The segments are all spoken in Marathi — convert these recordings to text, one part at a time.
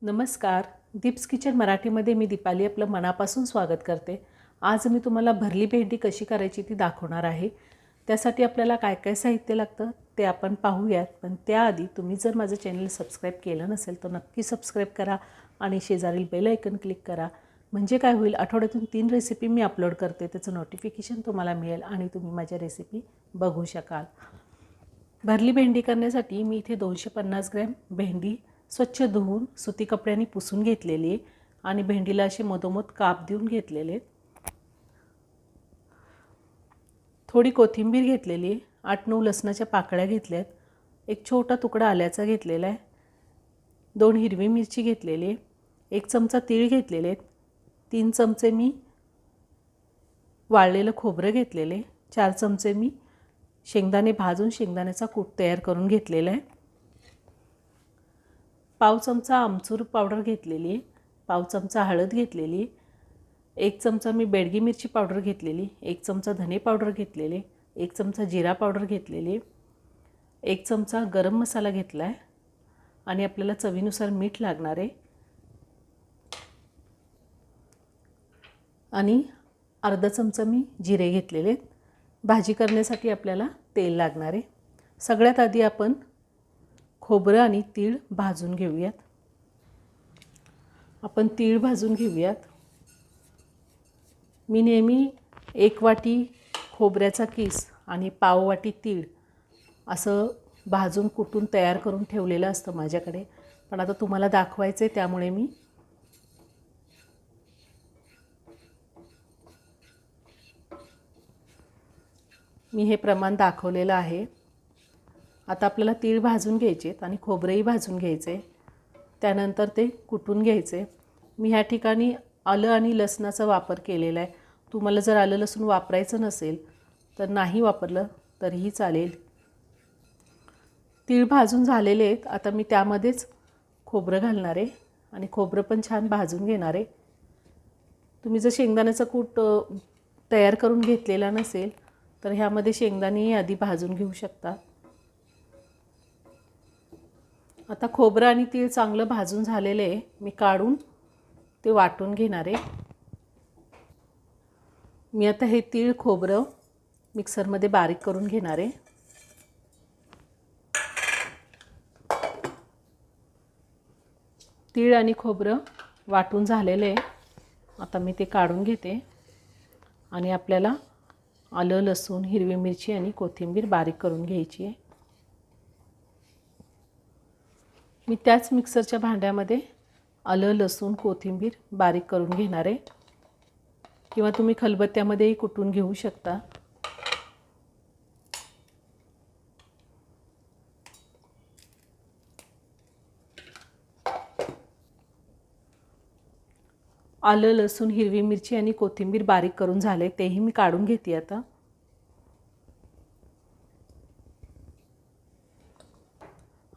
नमस्कार. दीप्स किचन मराठीमध्ये मी दीपाली आपलं मनापासून स्वागत करते. आज मी तुम्हाला भरली भेंडी कशी करायची ती दाखवणार आहे. त्यासाठी आपल्याला काय काय साहित्य लागतं ते आपण पाहूयात. पण त्याआधी तुम्ही जर माझं चॅनल सबस्क्राईब केलं नसेल तर नक्की सबस्क्राईब करा आणि शेजारील बेल आयकन क्लिक करा. म्हणजे काय होईल, आठवड्यातून 3 रेसिपी मी अपलोड करते त्याचं नोटिफिकेशन तुम्हाला मिळेल आणि तुम्ही माझ्या रेसिपी बघू शकाल. भरली भेंडी करण्यासाठी मी इथे 250 ग्रॅम भेंडी स्वच्छ धुवून सुती कपड्यांनी पुसून घेतलेली आहे आणि भेंडीला असे मधोमध काप देऊन घेतलेले आहेत. थोडी कोथिंबीर घेतलेली आहे. 8-9 लसणाच्या पाकळ्या घेतल्यात. एक छोटा तुकडा आल्याचा घेतलेला आहे. 2 हिरवी मिरची घेतलेली आहे. 1 चमचा तीळ घेतलेले आहेत. 3 चमचे मी वाळलेलं खोबरं घेतलेले. 4 चमचे मी शेंगदाणे भाजून शेंगदाण्याचा कूट तयार करून घेतलेला आहे. पाव चमचा आमचूर पावडर घेतलेली आहे. पाव चमचा हळद घेतलेली. 1 चमचा मी बेडगी मिरची पावडर घेतलेली. 1 चमचा धने पावडर घेतलेले. 1 चमचा जिरा पावडर घेतलेली. 1 चमचा गरम मसाला घेतला आहे आणि आपल्याला चवीनुसार मीठ लागणार आहे. आणि अर्धा चमचा मी जिरे घेतलेले. भाजी करण्यासाठी आपल्याला तेल लागणार आहे. सगळ्यात आधी आपण खोबरं आणि तीळ भाजून घेऊयात. आपण तीळ भाजून घेऊयात. मी नेहमी 1 वाटी खोबऱ्याचा किस आणि पाव वाटी तीळ असं भाजून कुटून तयार करून ठेवलेलं असतं माझ्याकडे. पण आता तुम्हाला दाखवायचं आहे त्यामुळे मी हे प्रमाण दाखवलेलं आहे. आता आपल्याला तीळ भाजून घ्यायचे आणि खोबरेही भाजून घ्यायचे. त्यानंतर ते कुटून घ्यायचे. मी ह्या ठिकाणी आलं आणि लसणाचा वापर केलेला आहे. तुम्हाला जर आलं लसूण वापरायचं नसेल तर नाही वापरलं तरीही चालेल. तीळ भाजून झालेले आहेत. आता मी त्यामध्येच खोबरं घालणार आहे आणि खोबरं पण छान भाजून घेणार आहे. तुम्ही जर शेंगदाण्याचा कूट तयार करून घेतलेला नसेल तर ह्यामध्ये शेंगदाणेही आधी भाजून घेऊ शकता. आता खोबरं आणि तीळ चांगलं भाजून झालेले आहे. मी काढून ते वाटून घेणार आहे. मी आता हे तीळ खोबरं मिक्सरमध्ये बारीक करून घेणार आहे. तीळ आणि खोबरं वाटून झालेले आहे. आता मी ते काढून घेते आणि आपल्याला आलं लसूण हिरवी मिरची आणि कोथिंबीर बारीक करून घ्यायची आहे. मी त्याच मिक्सरच्या भांड्यामध्ये आलं लसूण कोथिंबीर बारीक करून घेणार आहे किंवा तुम्ही खलबत्त्यामध्येही कुटून घेऊ शकता. आलं लसूण हिरवी मिरची आणि कोथिंबीर बारीक करून झाले तेही मी काढून घेते.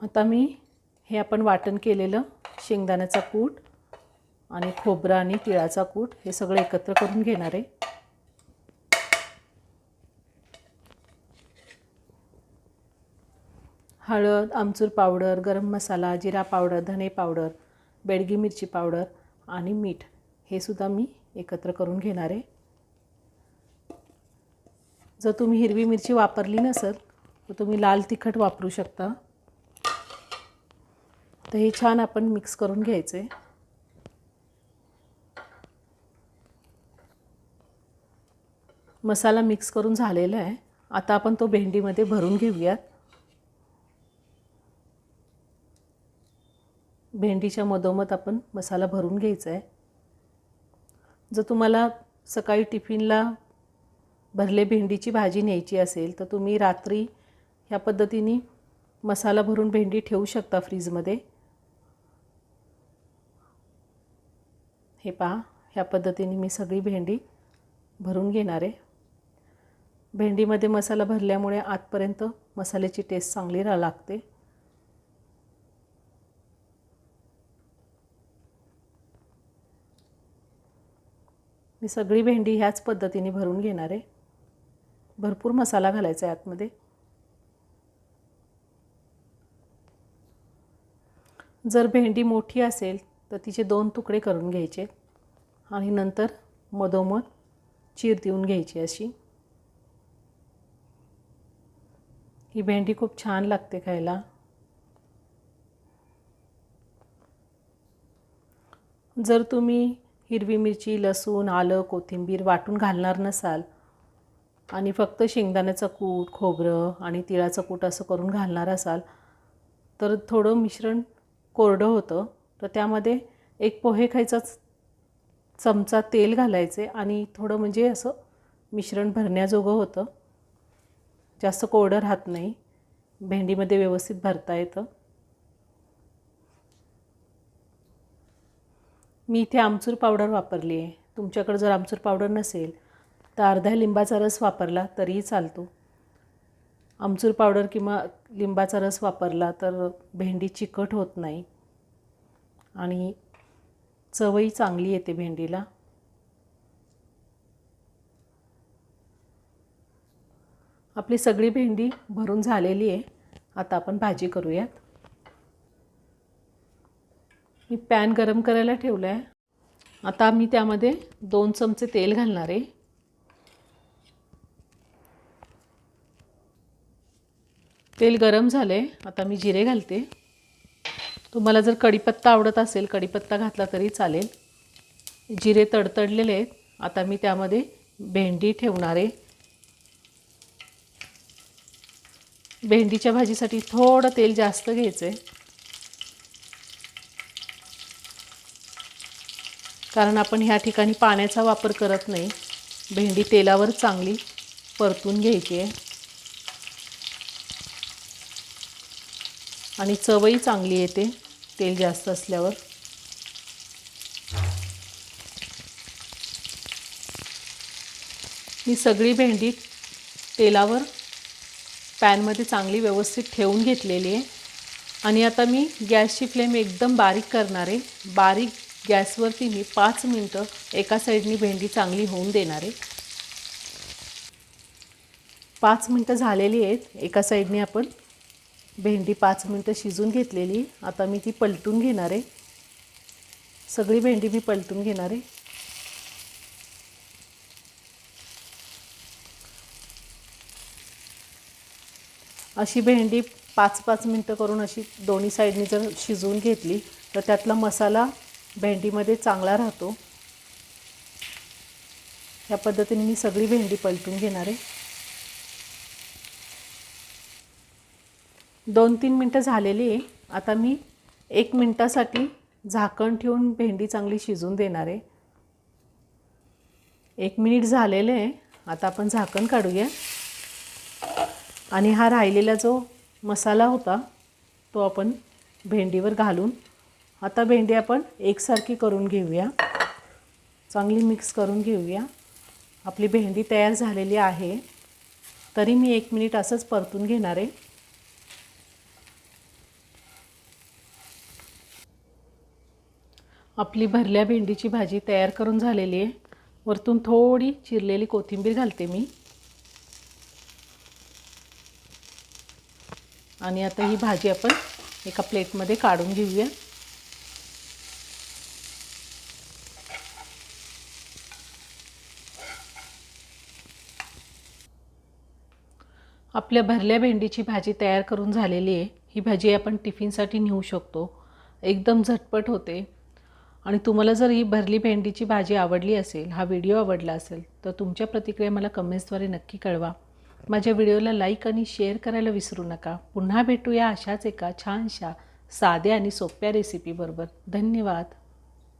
आता मी हे आपण वाटण केलेलं शेंगदाण्याचा कूट आणि खोबरं आणि तिळाचा कूट हे सगळं एकत्र करून घेणार आहे. हळद आमचूर पावडर गरम मसाला जिरा पावडर धने पावडर बेडगी मिरची पावडर आणि मीठ हे सुद्धा मी एकत्र करून घेणार आहे. जर तुम्ही हिरवी मिरची वापरली नसेल तर तुम्ही लाल तिखट वापरू शकता. तर हे छान आपण मिक्स करून घ्यायचे. मसाला मिक्स करून झालेला आहे. आता आपण तो भेंडीमध्ये भरून घेऊयात. भेंडीच्या मधोमध आपण मसाला भरून घ्यायचा आहे. जर तुम्हाला सकाळी टिफिनला भरले भेंडीची भाजी न्यायची असेल तर तुम्ही रात्री ह्या पद्धतीने मसाला भरून भेंडी ठेवू शकता फ्रीजमध्ये. हे पहा, ह्या पद्धतीने मी सगळी भेंडी भरून घेणार आहे. भेंडीमध्ये मसाला भरल्यामुळे आतपर्यंत मसाल्याची टेस्ट चांगली लागते. मी सगळी भेंडी ह्याच पद्धतीने भरून घेणार आहे. भरपूर मसाला घालायचा आहे आतमध्ये. जर भेंडी मोठी असेल तर तिचे 2 तुकडे करून घ्यायचे आणि नंतर मधोमध चीर देऊन घ्यायची अशी। ही भेंडी खूप छान लागते खायला। जर तुम्ही हिरवी मिरची, लसूण, आलं, कोथिंबीर वाटून घालणार नसाल आणि फक्त शेंगदाण्याचा कूट, खोबरं आणि तिळाचं कूट असं करून घालणार असाल तर थोडं मिश्रण कोरडं होतं। तर त्यामध्ये एक पोहे खायचा चमचा तेल घालायचे आणि थोडं म्हणजे असं मिश्रण भरण्याजोगं होतं, जास्त कोरडं राहत नाही, भेंडीमध्ये व्यवस्थित भरता येतं। मी इथे आमचूर पावडर वापरली आहे। तुमच्याकडे जर आमचूर पावडर नसेल तर अर्धा लिंबाचा रस वापरला तरीही चालतो। आमचूर पावडर किंवा लिंबाचा रस वापरला तर भेंडी चिकट होत नाही आणि चवही चांगली येते भेंडीला। आपली सगळी भेंडी भरून झालेली आहे। आता आपण भाजी करूयात। मी पॅन गरम करायला ठेवला आहे। आता मी त्यामध्ये 2 चमचे तेल घालणार आहे। तेल गरम झाले, आता मी जिरे घालते। तुम्हाला जर कढीपत्ता आवडत असेल कढीपत्ता घातला तरी चालेल। जिरे तडतडलेले आहेत, आता मी त्यामध्ये भेंडी ठेवणार आहे। भेंडीच्या भाजीसाठी थोडं तेल जास्त घ्यायचं आहे, कारण आपण ह्या ठिकाणी पाण्याचा वापर करत नाही। भेंडी तेलावर चांगली परतून घ्यायची आहे आणि चवही चांगली येते तेल जास्त असल्यावर। मी सगळी भेंडी तेलावर पॅनमध्ये चांगली व्यवस्थित ठेवून घेतलेली आहे आणि आता मी गॅसची फ्लेम एकदम बारीक करणार आहे। बारीक गॅसवरती मी 5 मिनिटं एका साईडनी भेंडी चांगली होऊन देणार आहे। 5 मिनिटं झालेली आहेत। एका साईडने आपण भेंडी 5 मिनिटं शिजून घेतलेली। आता मी ती पलटून घेणार आहे। सगळी भेंडी मी पलटून घेणार आहे। अशी भेंडी 5-5 मिनिटं करून अशी दोन्ही साईडनी जर शिजवून घेतली तर त्यातला मसाला भेंडीमध्ये चांगला राहतो। या पद्धतीने मी सगळी भेंडी पलटून घेणार आहे। 2-3 मिनिटं झालेली आहे। आता मी 1 मिनिटासाठी झाकण ठेवून भेंडी चांगली शिजून देणार आहे। 1 मिनिट झालेले आहे। आता आपण झाकण काढूया आणि हा राहिलेला जो मसाला होता तो आपण भेंडीवर घालून आता भेंडी आपण एकसारखी करून घेऊया, चांगली मिक्स करून घेऊया। आपली भेंडी तयार झालेली आहे, तरी मी 1 मिनिट असंच परतून घेणार आहे। आपली भरल्या भेंडीची भाजी तयार करून झालेली आहे। वरतून थोडी चिरलेली कोथिंबीर घालते मी आणि आता ही भाजी आपण एका प्लेटमध्ये काढून घेऊया। आपल्या भरल्या भेंडीची भाजी तयार करून झालेली आहे। ही भाजी आपण टिफिनसाठी नेऊ शकतो, एकदम झटपट होते। आणि तुम्हाला जर ही भरली भेंडीची भाजी आवडली असेल, हा व्हिडिओ आवडला असेल तर तुमच्या प्रतिक्रिया मला कमेंट्सद्वारे नक्की कळवा। माझ्या व्हिडिओला लाईक आणि शेअर करायला विसरू नका। पुन्हा भेटूया अशाच एका छानशा साध्या आणि सोप्या रेसिपीबरोबर। धन्यवाद।